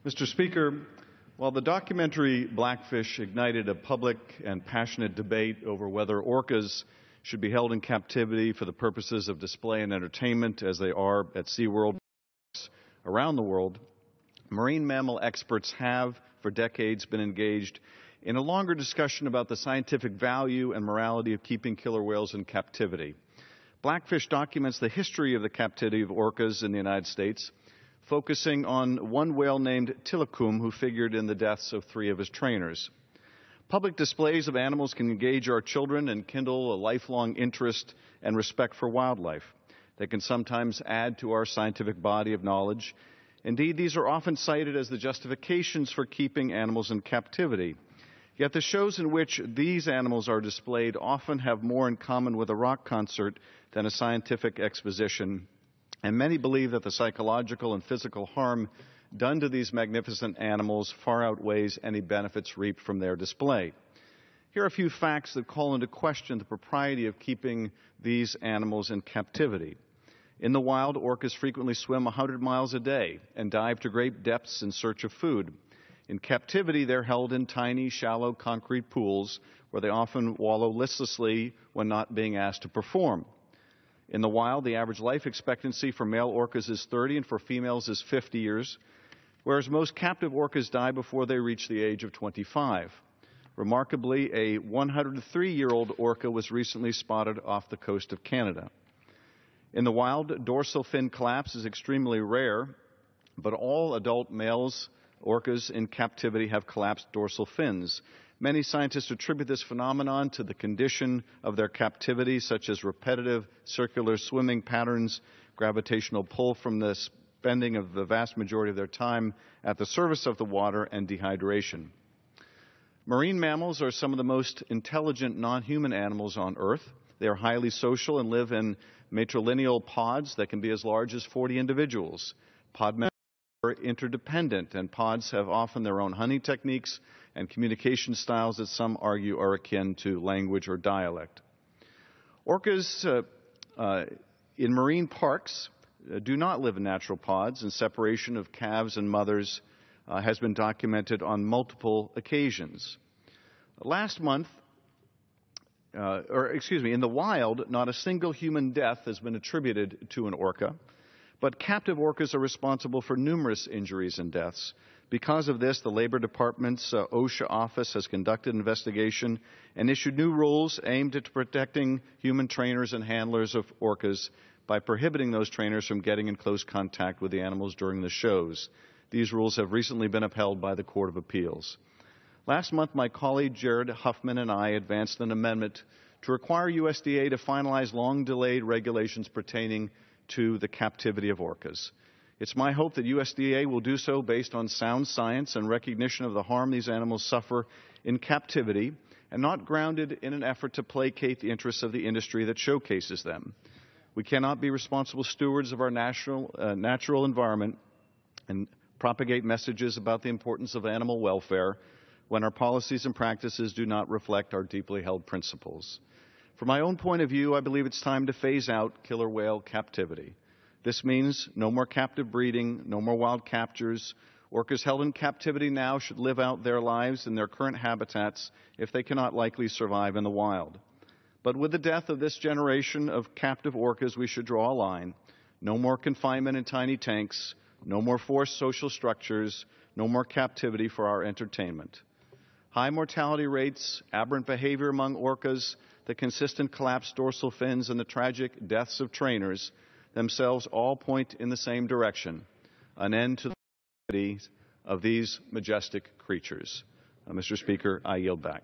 Mr. Speaker, while the documentary Blackfish ignited a public and passionate debate over whether orcas should be held in captivity for the purposes of display and entertainment as they are at SeaWorld around the world, marine mammal experts have for decades been engaged in a longer discussion about the scientific value and morality of keeping killer whales in captivity. Blackfish documents the history of the captivity of orcas in the United States, focusing on one whale named Tilikum, who figured in the deaths of 3 of his trainers. Public displays of animals can engage our children and kindle a lifelong interest and respect for wildlife. They can sometimes add to our scientific body of knowledge. Indeed, these are often cited as the justifications for keeping animals in captivity. Yet the shows in which these animals are displayed often have more in common with a rock concert than a scientific exposition, and many believe that the psychological and physical harm done to these magnificent animals far outweighs any benefits reaped from their display. Here are a few facts that call into question the propriety of keeping these animals in captivity. In the wild, orcas frequently swim 100 miles a day and dive to great depths in search of food. In captivity, they're held in tiny, shallow concrete pools where they often wallow listlessly when not being asked to perform. In the wild, the average life expectancy for male orcas is 30 and for females is 50 years, whereas most captive orcas die before they reach the age of 25. Remarkably, a 103-year-old orca was recently spotted off the coast of Canada. In the wild, dorsal fin collapse is extremely rare, but all adult males orcas in captivity have collapsed dorsal fins. Many scientists attribute this phenomenon to the condition of their captivity, such as repetitive circular swimming patterns, gravitational pull from the spending of the vast majority of their time at the surface of the water, and dehydration. Marine mammals are some of the most intelligent non-human animals on Earth. They are highly social and live in matrilineal pods that can be as large as 40 individuals. Pod members are interdependent, and pods have often their own hunting techniques and communication styles that some argue are akin to language or dialect. Orcas in marine parks do not live in natural pods, and separation of calves and mothers has been documented on multiple occasions. Last month, in the wild, not a single human death has been attributed to an orca, but captive orcas are responsible for numerous injuries and deaths. Because of this, the Labor Department's OSHA office has conducted an investigation and issued new rules aimed at protecting human trainers and handlers of orcas by prohibiting those trainers from getting in close contact with the animals during the shows. These rules have recently been upheld by the Court of Appeals. Last month, my colleague Jared Huffman and I advanced an amendment to require USDA to finalize long-delayed regulations pertaining to the captivity of orcas. It's my hope that USDA will do so based on sound science and recognition of the harm these animals suffer in captivity, and not grounded in an effort to placate the interests of the industry that showcases them. We cannot be responsible stewards of our natural environment and propagate messages about the importance of animal welfare when our policies and practices do not reflect our deeply held principles. From my own point of view, I believe it's time to phase out killer whale captivity. This means no more captive breeding, no more wild captures. Orcas held in captivity now should live out their lives in their current habitats if they cannot likely survive in the wild. But with the death of this generation of captive orcas, we should draw a line. No more confinement in tiny tanks, no more forced social structures, no more captivity for our entertainment. High mortality rates, aberrant behavior among orcas, the consistent collapsed dorsal fins, and the tragic deaths of trainers themselves all point in the same direction: an end to the captivity of these majestic creatures. Mr. Speaker, I yield back.